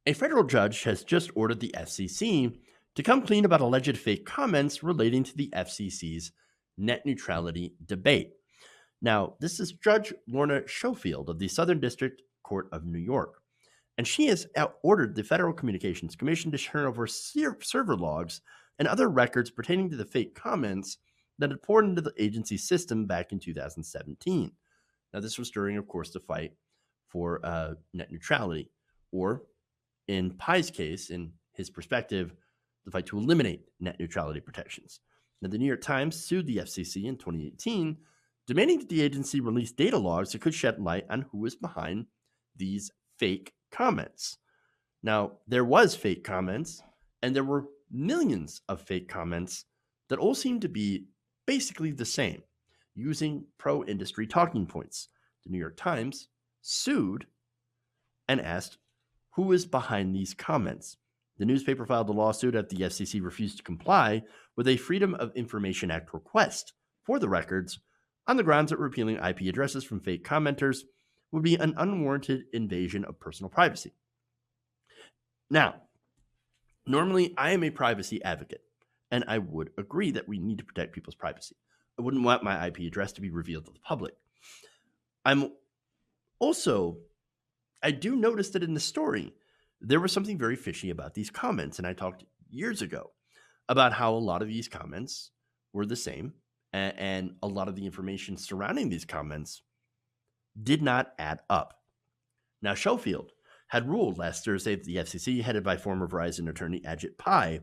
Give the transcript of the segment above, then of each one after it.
A federal judge has just ordered the FCC to come clean about alleged fake comments relating to the FCC's net neutrality debate. Now, this is Judge Lorna Schofield of the Southern District Court of New York. And she has ordered the Federal Communications Commission to turn over server logs and other records pertaining to the fake comments that had poured into the agency's system back in 2017. Now, this was during, of course, the fight for net neutrality, or in Pai's case, in his perspective, the fight to eliminate net neutrality protections. Now, the New York Times sued the FCC in 2018, demanding that the agency release data logs that could shed light on who was behind these fake comments. Now, there was fake comments, and there were millions of fake comments that all seemed to be basically the same, using pro-industry talking points. The New York Times sued and asked who is behind these comments. The newspaper filed a lawsuit after the FCC refused to comply with a Freedom of Information Act request for the records on the grounds that repealing IP addresses from fake commenters would be an unwarranted invasion of personal privacy. Now, normally I am a privacy advocate, and I would agree that we need to protect people's privacy. I wouldn't want my IP address to be revealed to the public. I do notice that in the story, there was something very fishy about these comments. And I talked years ago about how a lot of these comments were the same. And a lot of the information surrounding these comments did not add up. Now, Schofield had ruled last Thursday that the FCC, headed by former Verizon attorney Ajit Pai,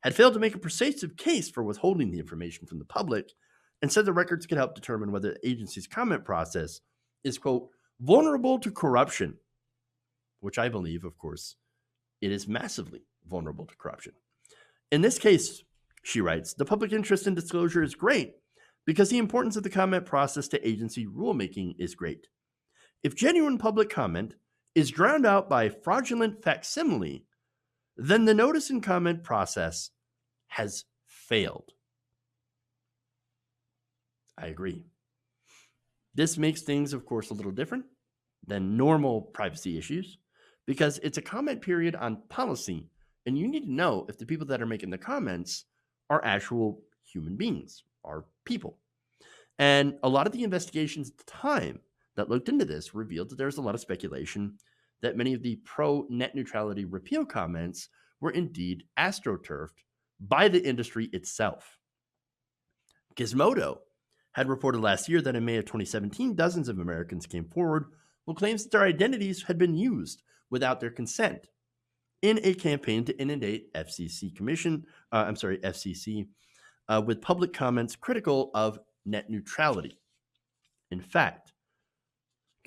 had failed to make a persuasive case for withholding the information from the public, and said the records could help determine whether the agency's comment process is, quote, vulnerable to corruption, which I believe, of course, it is massively vulnerable to corruption. In this case, she writes, the public interest in disclosure is great because the importance of the comment process to agency rulemaking is great. If genuine public comment is drowned out by fraudulent facsimile, then the notice and comment process has failed. I agree. This makes things, of course, a little different than normal privacy issues because it's a comment period on policy, and you need to know if the people that are making the comments are actual human beings, are people. And a lot of the investigations at the time that looked into this revealed that there's a lot of speculation that many of the pro-net neutrality repeal comments were indeed astroturfed by the industry itself. Gizmodo had reported last year that in May of 2017, dozens of Americans came forward with claims that their identities had been used without their consent in a campaign to inundate FCC with public comments critical of net neutrality. In fact,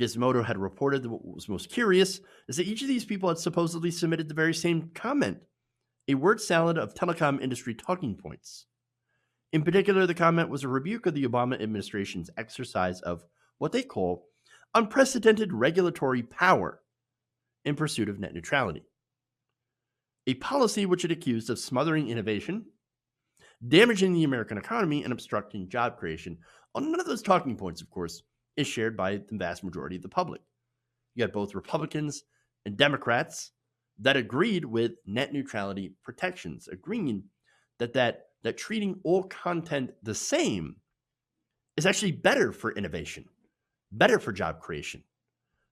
Gizmodo had reported that what was most curious is that each of these people had supposedly submitted the very same comment, a word salad of telecom industry talking points. In particular, the comment was a rebuke of the Obama administration's exercise of what they call unprecedented regulatory power in pursuit of net neutrality, a policy which it accused of smothering innovation, damaging the American economy, and obstructing job creation. None of those talking points, of course, is shared by the vast majority of the public. You had both Republicans and Democrats that agreed with net neutrality protections, agreeing that treating all content the same is actually better for innovation, better for job creation,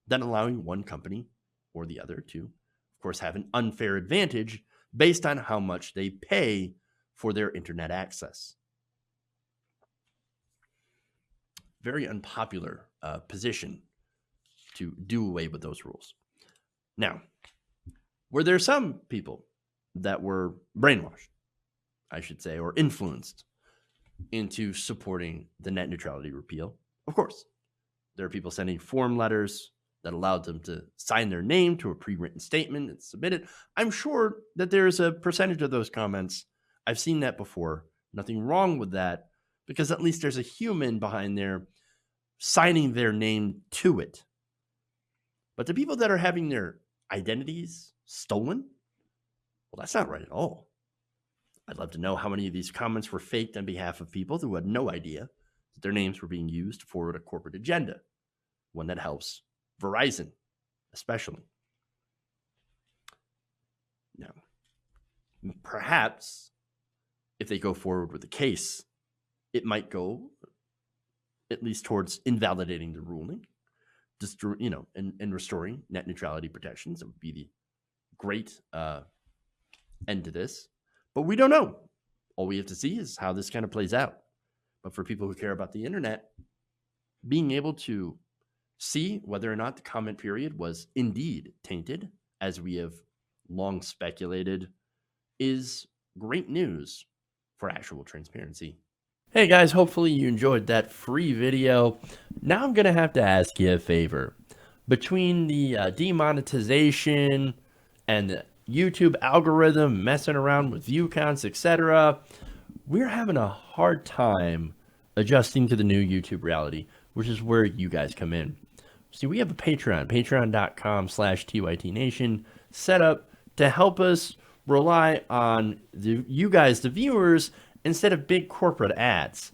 than allowing one company or the other to, of course, have an unfair advantage based on how much they pay for their internet access. Very unpopular position to do away with those rules. Now, were there some people that were brainwashed, I should say, or influenced into supporting the net neutrality repeal? Of course. There are people sending form letters that allowed them to sign their name to a pre-written statement and submit it. I'm sure that there's a percentage of those comments. I've seen that before. Nothing wrong with that, because at least there's a human behind there signing their name to it. But the people that are having their identities stolen, well, that's not right at all. I'd love to know how many of these comments were faked on behalf of people who had no idea that their names were being used to forward a corporate agenda, one that helps Verizon, especially. Now, perhaps if they go forward with the case, it might go at least towards invalidating the ruling, and restoring net neutrality protections. That would be the great end to this. But we don't know. All we have to see is how this kind of plays out. But for people who care about the internet, being able to see whether or not the comment period was indeed tainted, as we have long speculated, is great news for actual transparency. Hey guys, hopefully you enjoyed that free video. Now I'm going to have to ask you a favor. Between the demonetization and the YouTube algorithm messing around with view counts, etc., we're having a hard time adjusting to the new YouTube reality, which is where you guys come in. See, we have a Patreon, patreon.com/TYTNation, set up to help us rely on you guys, the viewers, instead of big corporate ads.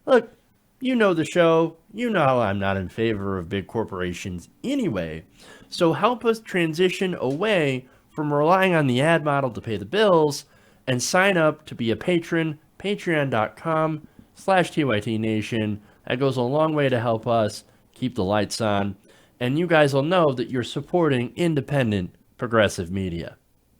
Look, you know the show. You know I'm not in favor of big corporations anyway. So help us transition away from relying on the ad model to pay the bills and sign up to be a patron, patreon.com/TYTNation. That goes a long way to help us keep the lights on. And you guys will know that you're supporting independent, progressive media.